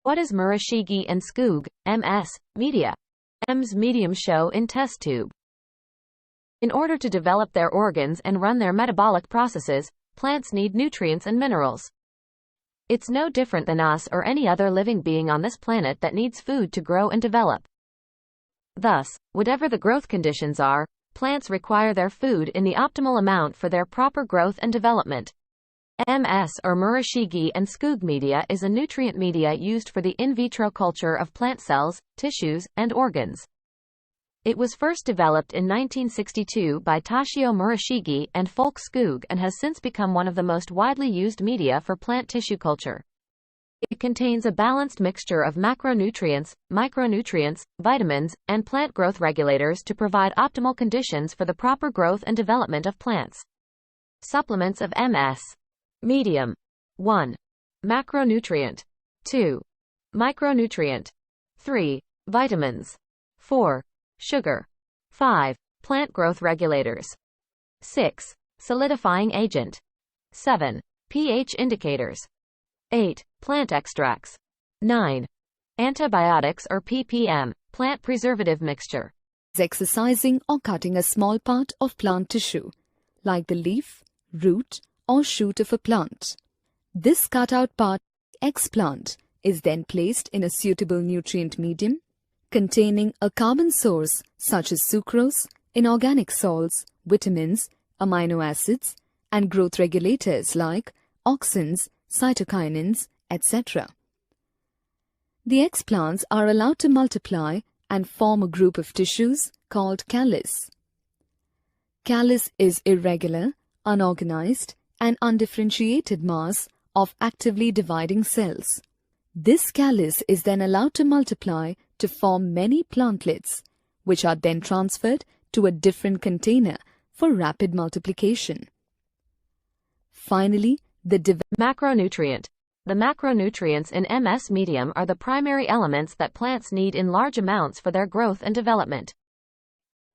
What is Murashige and Skoog, MS, media? M's medium show in test tube. In order to develop their organs and run their metabolic processes, plants need nutrients and minerals. It's no different than us or any other living being on this planet that needs food to grow and develop. Thus, whatever the growth conditions are, plants require their food in the optimal amount for their proper growth and development. MS or Murashige and Skoog media is a nutrient media used for the in vitro culture of plant cells, tissues, and organs. It was first developed in 1962 by Toshio Murashige and Folk Skoog and has since become one of the most widely used media for plant tissue culture. It contains a balanced mixture of macronutrients, micronutrients, vitamins, and plant growth regulators to provide optimal conditions for the proper growth and development of plants. Supplements of MS. Medium. 1. Macronutrient. 2. Micronutrient. 3. Vitamins. 4. Sugar. 5. Plant growth regulators. 6. Solidifying agent. 7. pH indicators. 8. Plant extracts. 9. Antibiotics or ppm, plant preservative mixture. Exercising or cutting a small part of plant tissue, like the leaf, root, or shoot of a plant. This cut-out part, explant, is then placed in a suitable nutrient medium containing a carbon source such as sucrose, inorganic salts, vitamins, amino acids, and growth regulators like auxins, cytokinins, etc. The explants are allowed to multiply and form a group of tissues called callus. Callus is irregular, unorganized, and undifferentiated mass of actively dividing cells. This callus is then allowed to multiply to form many plantlets, which are then transferred to a different container for rapid multiplication. Finally, the macronutrient. The macronutrients in MS medium are the primary elements that plants need in large amounts for their growth and development.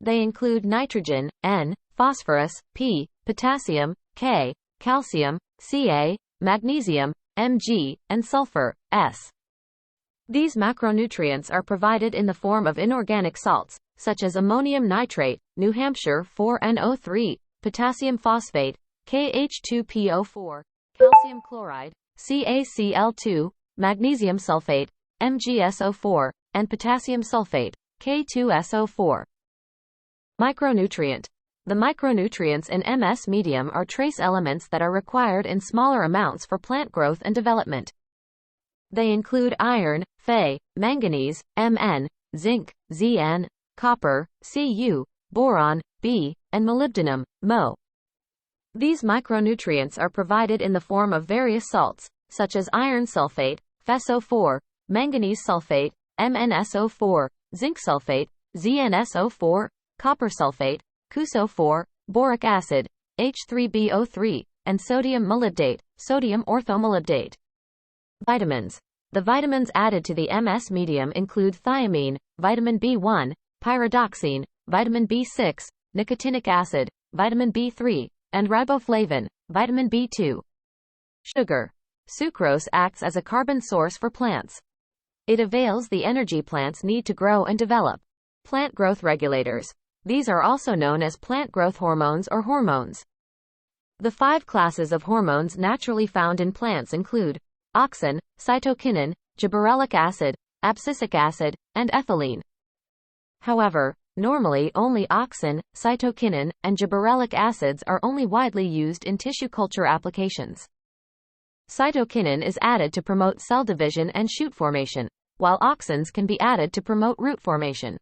They include nitrogen, N, phosphorus, P, potassium, K, calcium, Ca, magnesium, Mg, and sulfur, S. These macronutrients are provided in the form of inorganic salts, such as ammonium nitrate, New Hampshire 4NO3, potassium phosphate, KH2PO4, calcium chloride, CaCl2, magnesium sulfate, MgSO4, and potassium sulfate, K2SO4. Micronutrient. The micronutrients in MS medium are trace elements that are required in smaller amounts for plant growth and development. They include iron, Fe, manganese, Mn, zinc, Zn, copper, Cu, boron, B, and molybdenum, Mo. These micronutrients are provided in the form of various salts, such as iron sulfate, FeSO4, manganese sulfate, MnSO4, zinc sulfate, ZnSO4, copper sulfate, CuSO4, boric acid, H3BO3, and sodium molybdate, sodium orthomolybdate. Vitamins. The vitamins added to the MS medium include thiamine, vitamin B1, pyridoxine, vitamin B6, nicotinic acid, vitamin B3, and riboflavin, vitamin B2. Sugar. Sucrose acts as a carbon source for plants. It avails the energy plants need to grow and develop. Plant growth regulators. These are also known as plant growth hormones or hormones. The 5 classes of hormones naturally found in plants include auxin, cytokinin, gibberellic acid, abscisic acid, and ethylene. However, normally only auxin, cytokinin, and gibberellic acids are only widely used in tissue culture applications. Cytokinin is added to promote cell division and shoot formation, while auxins can be added to promote root formation.